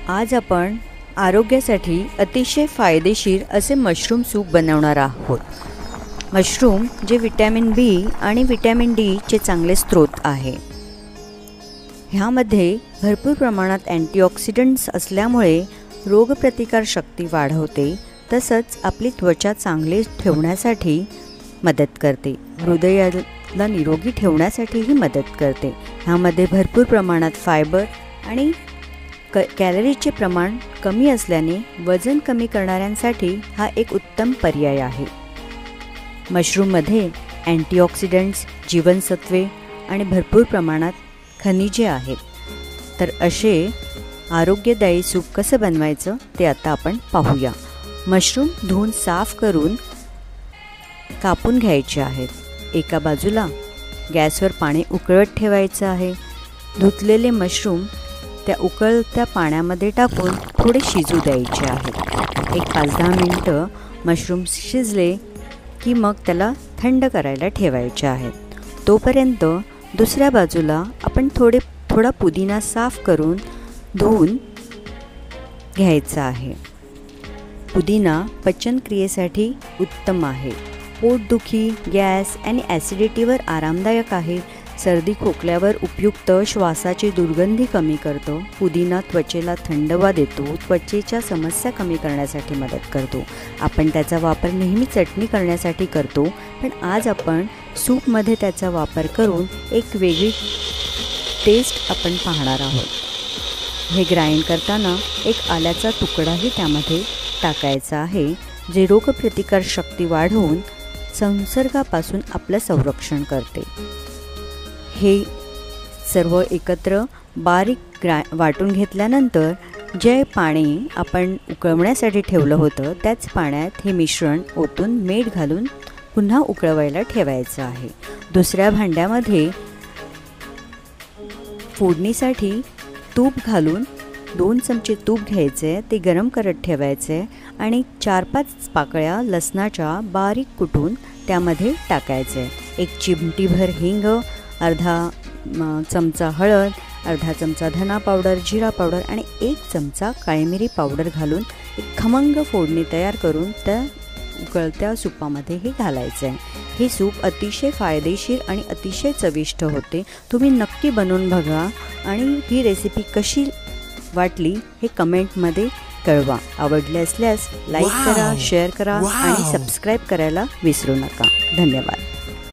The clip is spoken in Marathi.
आज आपण आरोग्यासाठी अतिशय फायदेशीर असे मशरूम सूप बनवणार आहोत। मशरूम जे विटॅमिन बी आणि विटॅमिन डी चे चांगले स्रोत आहे। ह्यामध्ये भरपूर प्रमाणात अँटीऑक्सिडंट्स असल्यामुळे रोगप्रतिकार शक्ती वाढवते, तसंच आपली त्वचा चांगली ठेवण्यासाठी मदत करते, हृदयाला निरोगी ठेवण्यासाठीही मदत करते। ह्यामध्ये भरपूर प्रमाणात फायबर आणि कॅलरीचे प्रमाण कमी असल्याने वजन कमी करणाऱ्यांसाठी हा एक उत्तम पर्याय आहे। मशरूममध्ये अँटीऑक्सिडंट्स, जीवनसत्वे आणि भरपूर प्रमाणात खनिजे आहेत। तर असे आरोग्यदायी सूप कसं बनवायचं ते आता आपण पाहूया। मशरूम धुवून साफ करून कापून घ्यायचे आहेत। एका बाजूला गॅसवर पाणी उकळत ठेवायचं आहे। धुतलेले मशरूम त्या उकळत्या पाण्यामध्ये टाकून थोडे शिजू द्यायचे आहेत। एक 5-10 मिनिटं मशरूम शिजले की मग त्याला थंड करायला ठेवायचे आहेत। तोपर्यंत दुसऱ्या बाजूला आपण थोडा पुदिना साफ करून धुवून घ्यायचा आहे। पुदिना पचनक्रियेसाठी उत्तम आहे। पोटदुखी, गॅस आणि ॲसिडिटीवर आरामदायक आहे। सर्दी खोकल्यावर उपयुक्त, श्वासाची दुर्गंधी कमी करतो। पुदिना त्वचेला थंडवा देतो, त्वचेच्या समस्या कमी करण्यासाठी मदत करतो। आपण त्याचा वापर नेहमी चटणी करण्यासाठी करतो, पण आज आपण सूपमध्ये त्याचा वापर करून एक वेगळी टेस्ट आपण पाहणार आहोत। हे ग्राइंड करताना एक आल्याचा तुकडाही त्यामध्ये टाकायचा आहे, जे रोगप्रतिकार शक्ती वाढवून संसर्गापासून आपलं संरक्षण करते। हे सर्व एकत्र बारीक वाटून घेतल्यानंतर जे पाणी आपण उकळवण्यासाठी ठेवलं होतं त्याच पाण्यात हे मिश्रण ओतून मीठ घालून पुन्हा उकळवायला ठेवायचं आहे। दुसऱ्या भांड्यामध्ये फोडणीसाठी तूप घालून 2 चमचे तूप घ्यायचे, ते गरम करत ठेवायचे आणि 4-5 पाकळ्या लसणाच्या बारीक कुटून त्यामध्ये टाकायचे। एक चिमटीभर हिंग, अर्धा चमचा हळद, अर्धा चमचा धना पावडर, जिरा पावडर आणि 1 चमचा काळी मिरी पावडर घालून एक खमंग फोडणी तयार करून त्या उकळत्या सूपामध्ये हे घालायचं आहे। हे सूप अतिशय फायदेशीर आणि अतिशय चविष्ट होते। तुम्ही नक्की बनवून बघा आणि ही रेसिपी कशी वाटली हे कमेंटमध्ये कळवा। आवडले असल्यास लाईक करा, शेअर करा आणि सबस्क्राईब करायला विसरू नका। धन्यवाद।